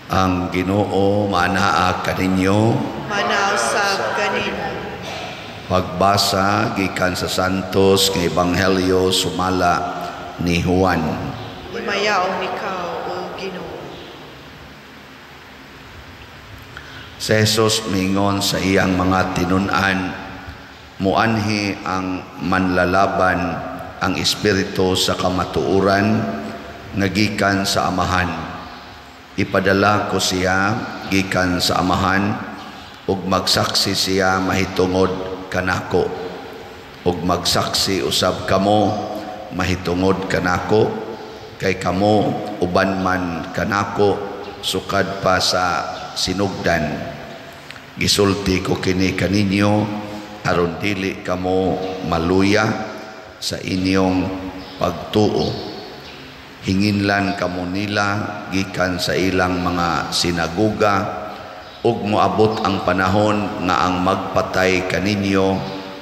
Ang Ginoo manaa kaninyo. Manausab kanimo. Pagbasa gikan sa Santos nga Ebanghelyo sumala ni Juan. Himayaon ikaw, O Ginoo. Si Jesus mingon sa iyang mga tinun-an, muanhi ang manlalaban ang espiritu sa kamatuoran nga gikan sa Amahan. Ipadala ko siya gikan sa Amahan, ug magsaksi siya mahitungod kanako, ug magsaksi usab kamo mahitungod kanako, kay kamo uban man kanako sukad pa sa sinugdan. Gisulti ko kini kaninyo aron dili kamo maluya sa inyong pagtuo. Hinginlan kamo nila gikan sa ilang mga sinaguga, ug moabot ang panahon nga ang magpatay kaninyo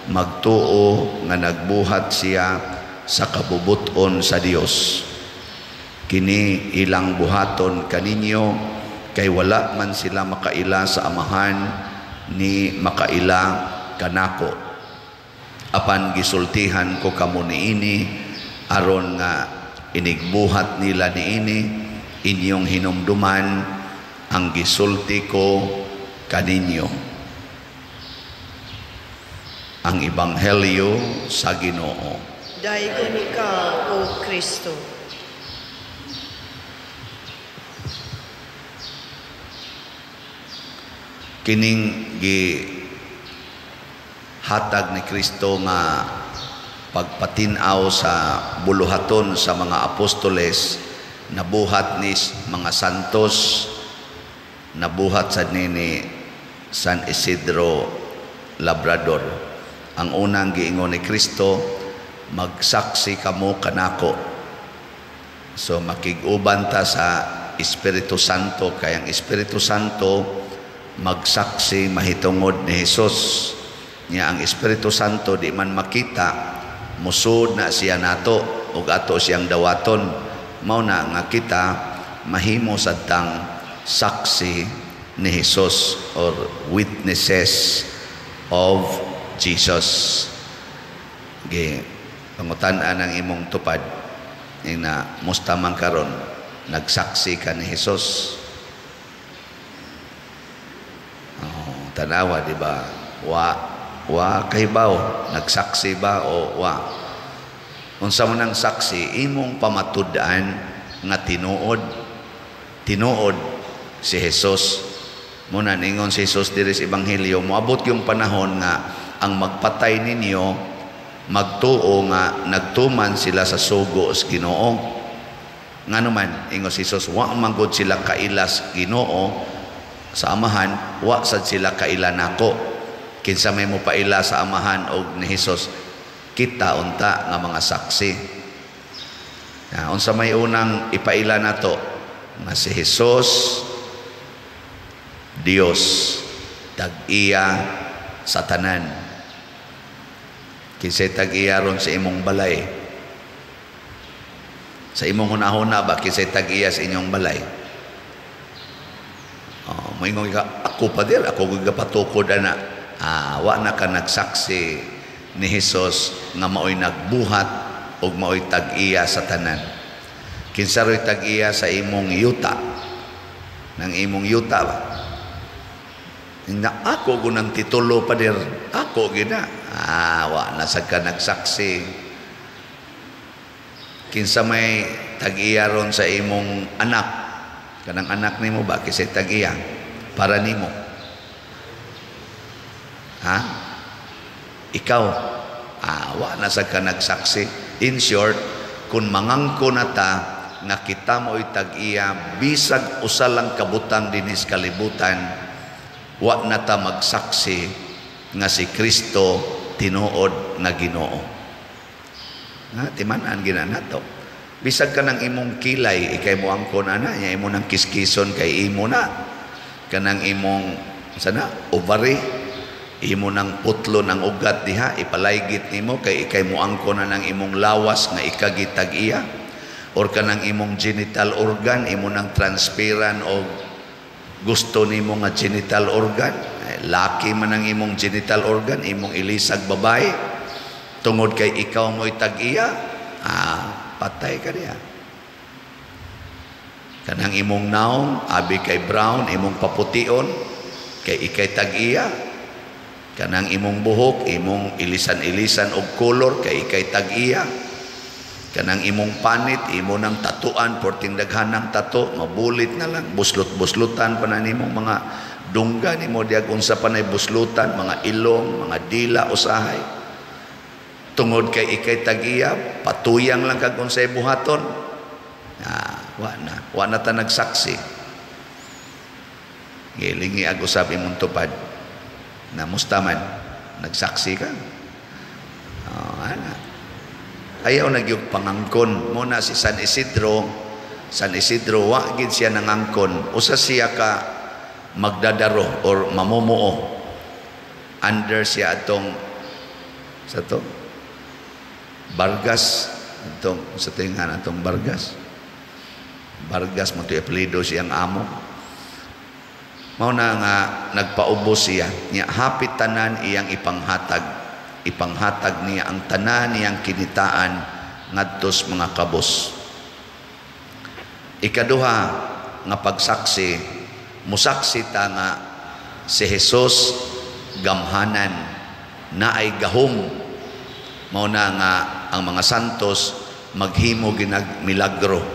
magtuo nga nagbuhat siya sa kabubuton sa Dios. Kini ilang buhaton kaninyo, kay wala man sila makaila sa Amahan ni makaila kanako. Apan gisultihan ko kamo niini aron nga inigbuhat nila niini inyong hinumduman ang gisulti ko kaninyo. Ang Ebanghelyo sa Ginoo. Dayon ikaw, O Kristo. Kining hatag ni Kristo nga pagpatinaw sa buluhaton sa mga apostoles, nabuhat ni mga santos, nabuhat sa ni San Isidro Labrador. Ang unang giingon ni Kristo, magsaksi kamo kanako. So makig-uban ta sa Espiritu Santo, kay ang Espiritu Santo magsaksi mahitungod ni Jesus. Nya ang Espiritu Santo di man makita, musud na siya nato ug ato siyang dawaton. Mao na nga kita mahimo sadtang saksi ni Jesus or witnesses of Jesus. Gi pangutan-an ang imong tupad na musta man karon nagsaksi ka ni Jesus. Tanawa, di ba? Wa kahibaw, nagsaksi ba o wa? Unsa man ang saksi, imong pamatud-an nga tinuod si Jesus. Muna ningon si Jesus diri sa Ebanghelyo, moabot yung panahon nga ang magpatay ninyo magtuo nga nagtuman sila sa sugo sa Ginoo. Ngano man ingon si Jesus, wa manggod sila kailas Ginoo sa Amahan, wa sad sila kaila nako. Kinsa may mo paila sa Amahan og ni Jesus, kita unta nga mga saksi. Unsa may unang ipaila nato nga si Jesus Dios, tag-iya sa tanan. Kinsay tag-iya ron sa imong balay? Sa imong hunahuna ba kinsay tag-iya sa inyong balay? Moingon ka, ako pa dir, ako gapatukod ana. Wa na ka nagsaksi ni Jesus nga maoy nagbuhat ug maoy tag-iya sa tanan. Kinsa roy tag-iya sa imong yuta? Nang imong yuta ba? Na ako gunang titulo pa dir, ako gina. Wa na sad ka nagsaksi. Kinsa may tag-iya ron sa imong anak? Kanang anak nimo ba kisay tag-iya para nimo? Ikaw, wa na sad ka nagsaksi. In short, kung mangangko na ta nga kita mo'y tag-iya bisag usa lang kabutang dinis kalibutan, wa na ta magsaksi nga si Kristo tinuod nga Ginoo. Timan-an gina nato. Bisag ka ng imong kilay, ikay mo angkon ana, imo nang kiskison kay imo na. Kanang imong sana ovary, imo nang putlo ng ugat diha, ipalaygit nimo kay ikay mo angkon na ng imong lawas nga ikagitag iya. Or kanang imong genital organ, imo nang transpiran o gusto nimo nga genital organ, laki man ang imong genital organ, imong ilisag babae, tungod kay ikaw mo'y tag-iya, patay ka niya. Kanang imong naong, abi kay brown, imong papution, kay ikay tag-iya. Kanang imong buhok, imong ilisan-ilisan og kolor, kay ikay tag-iya. Kanang imong panit, imo nang tatuan, porting daghan ng tato, mabulit na lang, buslot-buslutan pa na nimong mga dungga nimo diag unsa pa nay buslutan, mga ilong, mga dila, usahay. Tungod kay ikay tag-iya, patuyang lang kag unsay buhaton. Wa na ta nagsaksi. Gilingi ako sabi mong tupad na mustaman, nagsaksi ka. Ayaw nagyug pangangkon mo na si San Isidro, wa gid siya nangangkon, usa siya ka magdadaro or mamumuo under siya atong sa to Vargas, atong sa tingan atong Vargas mo to apelyido siyang amo. Mao na nga nagpaubos siya niya, hapit tanan iyang ipanghatag niya ang tanan niyang kinitaan ngadtos mga kabos. Ikaduha nga pagsaksi, musaksi ta nga si Jesus gamhanan na ay gahom. Mao na nga ang mga santos maghimo ginag milagro.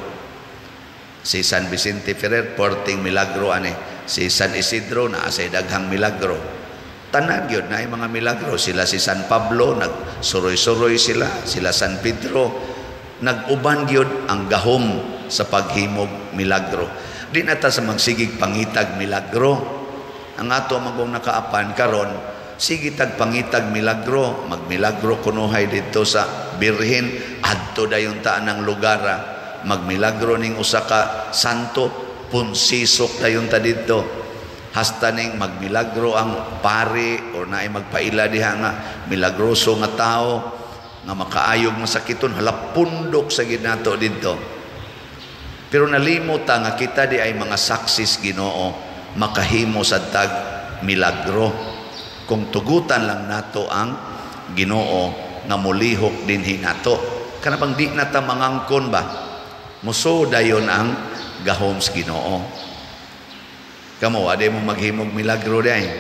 Si San Vicente Ferrer porting milagro ani, si San Isidro na asay daghang milagro. Tanan gyud na ay mga milagro. Sila si San Pablo nagsuroy-suroy sila San Pedro naguban gyud ang gahom sa paghimog milagro. Di na ta sa magsigig pangitag milagro. Ang ato magong nakaapan karon, sige tag pangitag milagro, magmilagro kunuhay dito sa Birhen, adto dayon ta ng lugara, magmilagro ning usa ka santo, punsisok dayon ta dito. Hasta ning magmilagro ang pari o naay magpaila diha nga milagroso nga tao nga makaayog masakiton, halapundok sa ginato dito. Pero nalimot nga kita di ay mga saksis Ginoo, makahimo sa tag milagro kung tugutan lang nato ang Ginoo nga mulihok dinhi nato. Kana bang di na ta mangangkon ba? Muso dayon ang gahom sa Ginoo. Kamo ade mo maghimog milagro day.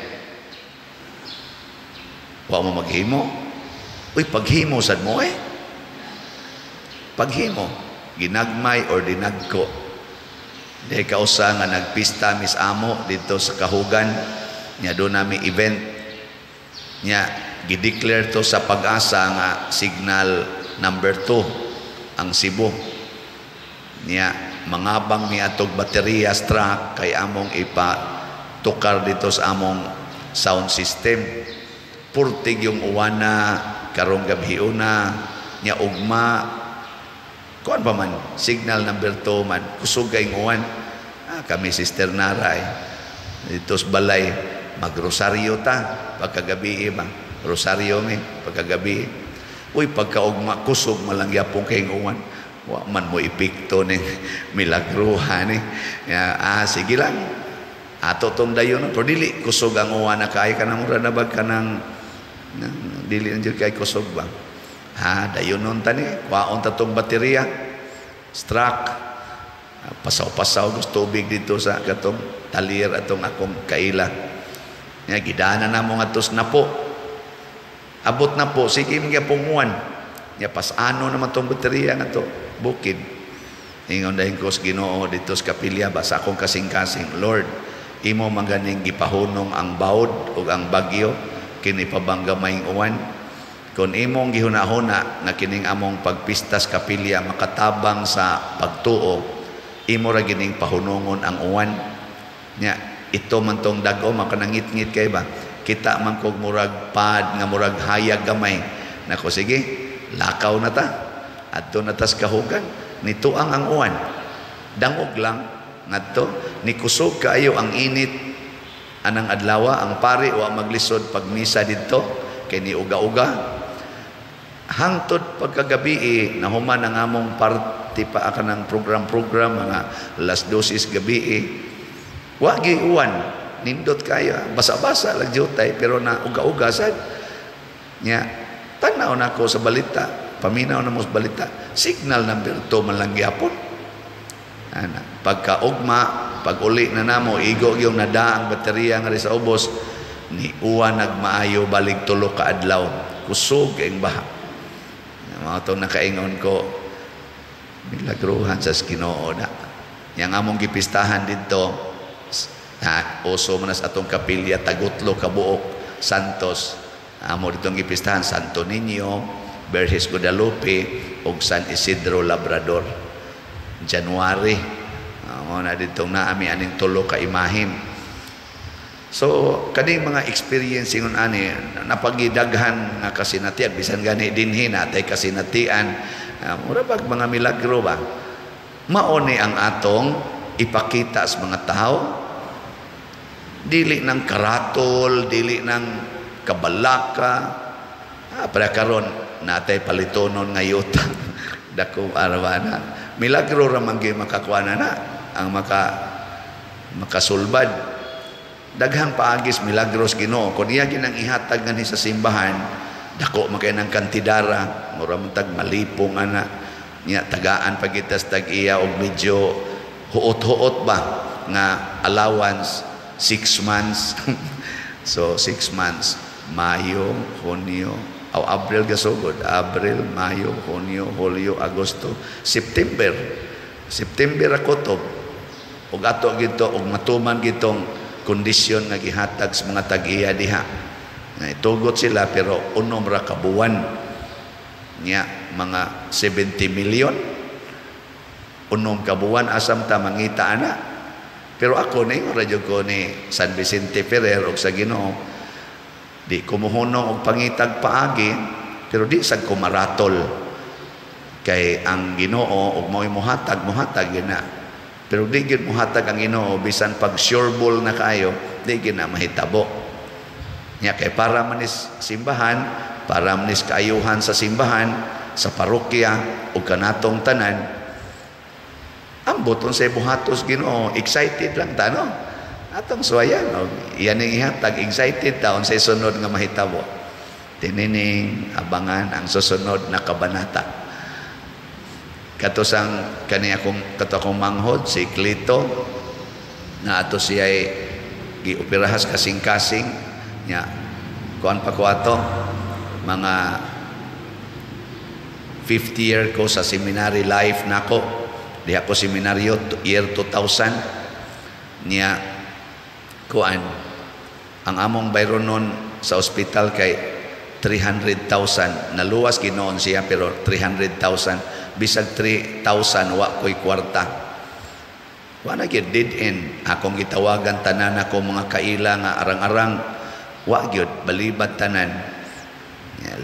Wa mo maghimo. Uy, paghimo sad mo paghimo ginagmay or dinagko. Dahil kausa nga nagpista mis amo dito sa Kahugan, nya doon namin event nya gideclare to sa Pag-asa nga signal number 2 ang Cebu. Nya mangabang mi atog baterya truck kay among ipatukar dito sa among sound system. Purtig yung uwana karong gabhiuna nya ugma kuan pa man signal number 2 man kusog kay uwan. Kami Sister Naray dito sa balay magrosaryo ta pagkagabi ba rosaryo mi pagkagabi. Uy, pagkaugma kusog malangyapong kay uwan. Wa man mo ipikto ni milagruhan ni. Sige lang. Ato tong dayon pero dili kusog ang uwan na kay kanang mura na bag kanang dili anjud kay kusog ba. Dayon nun tani kwaon ta tong baterya. Struck. Pasaw-pasaw gusto tubig dito sa katong talir atong akong kaila. Nya gidana na mo ngadtos na po. Abot na po sige mga punguan. Nya pasano naman tong baterya nga to bukid. Ingon dahin ko sa Ginoo dito sa kapilya basa akong kasing-kasing, Lord, imo maganing gipahunong ang bawod ug ang bagyo kini pabanggamayng uwan. Kung imong gihuna-huna nga kining among pagpistas kapilya makatabang sa pagtuo, imo ra gining pahunongon ang uwan. Nya ito man tong dag-o makanangit-ngit kay ba kita man kog murag pad nga murag hayag gamay. Nako sige, lakaw na ta. Adto na tas Kahugan, nituang ang uwan. Dangog lang ngadto, nikusog kaayo ang init anang adlaw, ang pari wa maglisod pag misa didto kay ni uga-uga. Hangtod pagkagabi nahuman ang among party pa kanang program mga alas 12 gabi Wa giuwan nindot kayo basa-basa lang jutay pero na uga-uga sad nya tanaw nako sa balita, paminaw na mo sa balita, signal number 2 man lang gyapon. Ana pagkaugma pag uli na namo igo yung nadaang baterya nga sa ubos ni uwan nagmaayo balik 3 ka adlaw kusog kay baha. Mao to nakaingon ko milagruhan sa Ginoo na. Yang among gipistahan dito oso man sa atong kapilya Tagutlo kabuok Santos. Amo ditong gipistahan Santo Niño, Verges Guadalupe ug San Isidro Labrador. January amo na ditong naami aning 3 ka imahin. So kaning mga experience ngon ani napagidaghan nga kasinatian bisan gani dinhi natay kasinatian mura pag mga milagro ba mao ni ang atong ipakita sa mga tao, dili ng karatol, dili ng kabalaka. Para karon natay palitonon nga yuta dako arawana milagro ra man gyud makakuana na ang makasulbad. Daghang paagis milagros Ginoo kun iya ginang ihatag nganhi sa simbahan dako man kay nang kantidara mura man tag malipong ana nya tagaan pagitas tag iya og medyo huot-huot ba nga allowance 6 months. So 6 months Mayo, Hunyo, Abril gasugod, Abril, Mayo, Hunyo, Hulyo, Agosto, September akotob ug ato gito og matuman gitong kondisyon nga gihatag sa mga tag-iya diha nga itugot sila pero unom ra ka buwan nya mga 70 million unom ka buwan asam ta mangita ana. Pero ako ni radyo ko ni San Vicente Ferrer og sa Ginoo di kumuhunong og pangitag paagi pero di sad ko maratol kay ang Ginoo og mo'y muhatag gina pero di gid muhatag ang Ginoo bisan pag sure ball na kayo di gid na mahitabo nya kay para manis simbahan, para manis kaayuhan sa simbahan, sa parokya ug kanatong tanan ambot unsay buhatos Ginoo excited lang ta no atong suwayan iyan ang ihatag excited ta unsay sunod nga mahitabo tinining abangan ang susunod na kabanata. Katosang kani akong manghod si Clito na ato siya ay giopirahas kasing-kasing nya kuan pa ko ato mga 50 year ko sa seminary life nako di ako seminaryo year 2000 niya kuan ang among bayron nun sa ospital kay 300,000 naluwas ginoon siya pero 300,000 bisag 3,000 wa ko'y kwarta wa na gyud dead end akong gitawagan tanan ako mga kaila nga arang-arang wa gyud balibad tanan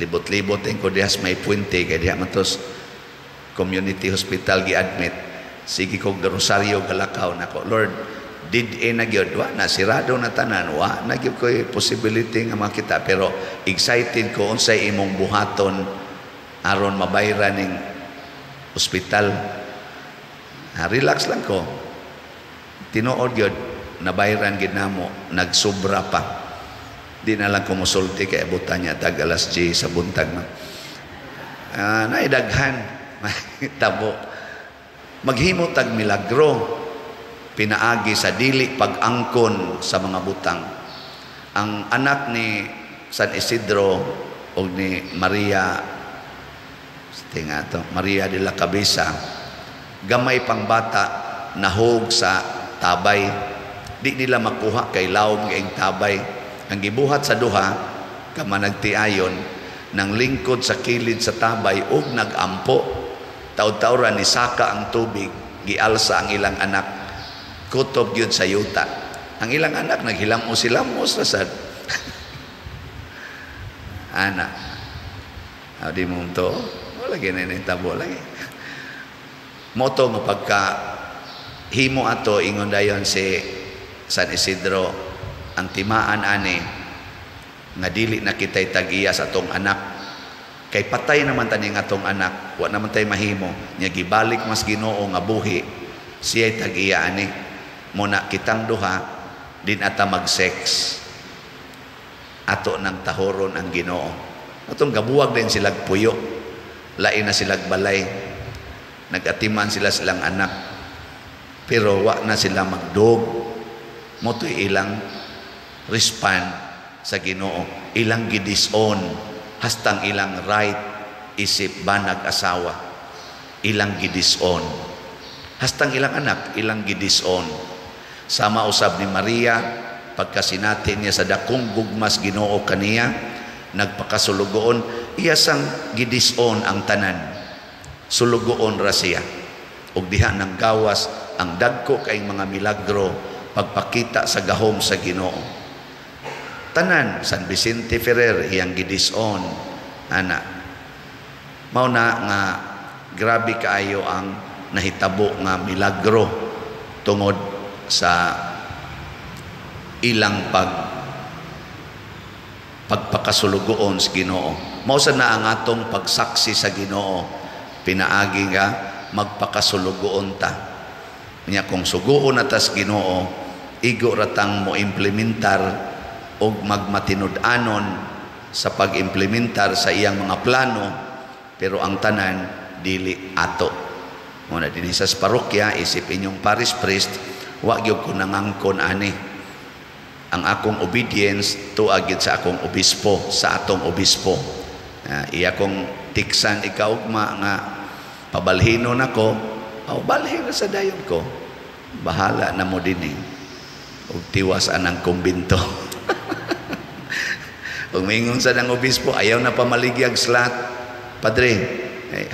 libot-libot ko dihas may puente kay diha matos community hospital gi-admit sige kog Rosario galakaw nako Lord did na gyud wa na sirado na tanan wa na gyud koy possibility nga makita pero excited ko unsay imong buhaton aron mabayran ning ospital. Relax lang ko tinuod gyud nabayran gid namo nagsobra pa di na lang kumusulti kay abutan niya tag alas 10 sa buntag naidaghan tabo maghimo tag milagro pinaagi sa dili pag-angkon sa mga butang. Ang anak ni San Isidro o ni Maria Maria de la Cabeza gamay pang bata nahog sa tabay di nila makuha kay lawom ang tabay ang gibuhat sa duha kama nagtiayon nang lingkod sa kilid sa tabay ug nagampo taud-tauran ni saka ang tubig gialsa ang ilang anak kutob gyud sa yuta ang ilang anak naghilamos-hilamos na sad anak di mo to wala ginay tabo lagi moto nga pagka himo ato ingon dayon si San Isidro ang timaan ani nga dili na kitay tag-iya sa atong anak kay patay naman tani nga atong anak wa naman tay mahimo nya gibalik mas Ginoo nga buhi siya tag-iya ani muna kitang duha din ata mag-sex ato nang tahoron ang Ginoo. Atong gabuwag din silag puyo, lain na silag balay, nagatiman silang anak, pero wa na sila magdog. Moto'y ilang respond sa Ginoo, ilang gidison hastang ilang right isip banag asawa, ilang gidison hastang ilang anak, ilang gidison. Sama usab ni Maria, pagkasinati niya sa dakong gugmas Ginoo kaniya, nagpakasulugoon, iya sang gidison ang tanan, sulugoon ra siya. Ug diha nang gawas ang dagko kay mga milagro pagpakita sa gahom sa Ginoo. Tanan San Vicente Ferrer iyang gidison ana. Mao na nga grabe kaayo ang nahitabo nga milagro tungod sa ilang pagpakasulugoon sa Ginoo. Mao sa na ang atong pagsaksi sa Ginoo, pinaagi nga magpakasulugoon ta. Nya kung suguon na tas Ginoo, igo ratang mo implementar og magmatinud-anon sa pag-implementar sa iyang mga plano, pero ang tanan dili ato. Muna dinhi sa parokya, isip inyong parish priest, wa gyud ko nangangkon ani. Ang akong obedience tuagid sa akong obispo, sa atong obispo. Iya kong tiksan ikaw nga pabalhino nako, balhin na sa dayon ko. Bahala na mo din ug tiwas anang kumbinto. Ug mingon sa nang obispo, ayaw na pamaligyag slat. Padre,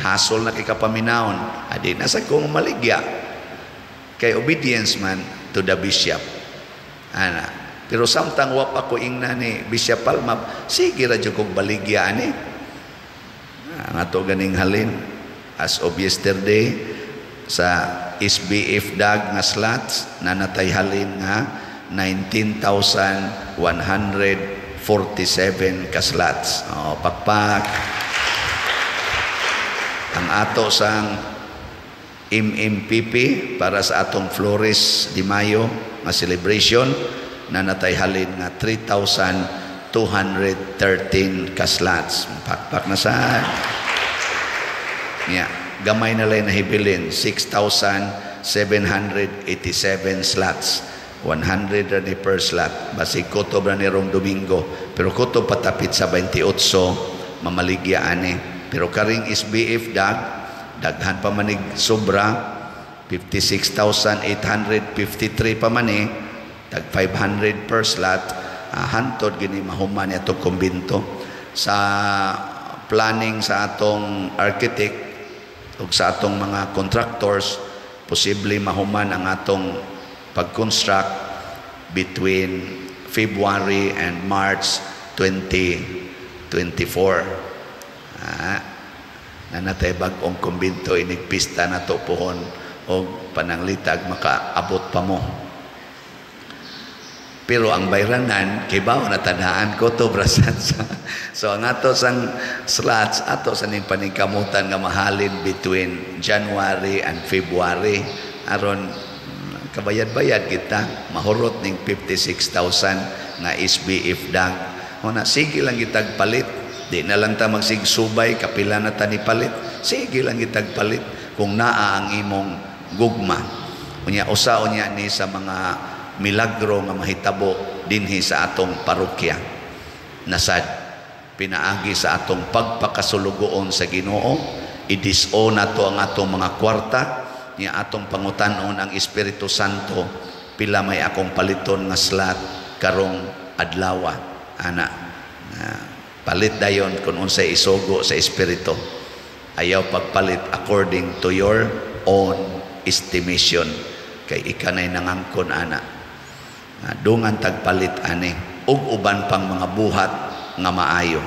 hasol na kay kapaminaon. Adi na sa kong maligya. Kay obedience man to the bishop. Ana. Pero samtang wa pa ko ingna ni Bishop Palma, sige ra jud kog baligya ani. Ang ato ganing halin as of yesterday sa SBF dag nga slots nanatay halin nga 19,147 ka slots. Pakpak. Ang ato sang MMPP para sa atong Flores de Mayo nga celebration nanatay halin nga 3,213 ka slots. Pakpak na sa gamay na lang nahibilin 6,787 slots, 100 rani per slot. Basig kutob na ni rong Domingo, pero kutob patapit sa 28 mamaligya ani. Pero karing SBF daghan pa manig sobra 56,853 pa mani, tag 500 per slot. Hantod gini mahuman niya itong kumbinto sa planning sa atong architect ug sa atong mga contractors. Posible mahuman ang atong pag-construct between February and March 2024. Nanatay bag-ong kumbinto, inigpista na to pohon o pananglitag makaabot pa mo. Pero ang bayranan, kibaw na tadaan ko to brasan sa. So ang ato sang slots, ato sa ning paningkamutan nga mahalin between January and February. Aron kabayad-bayad kita, mahurot ning 56,000 nga SBF dag. Una, sige lang kitag palit. Di na lang ta magsigsubay, kapila na ta ni palit. Sige lang kitag palit kung naa ang imong gugma. Unya, usaon niya ni sa mga milagro nga mahitabo dinhi sa atong parokya. Nasad, pinaagi sa atong pagpakasulugoon sa Ginoo, i-diso na to ang atong mga kwarta, niya atong pangutanon ang Espiritu Santo, pila may akong paliton nga slot karong adlawa. Ana, palit dayon kung unsay isugo sa Espiritu. Ayaw pagpalit according to your own estimation. Kay ikanay nangangkon ana. Dungan tagpalit ani ug uban pang mga buhat nga maayo.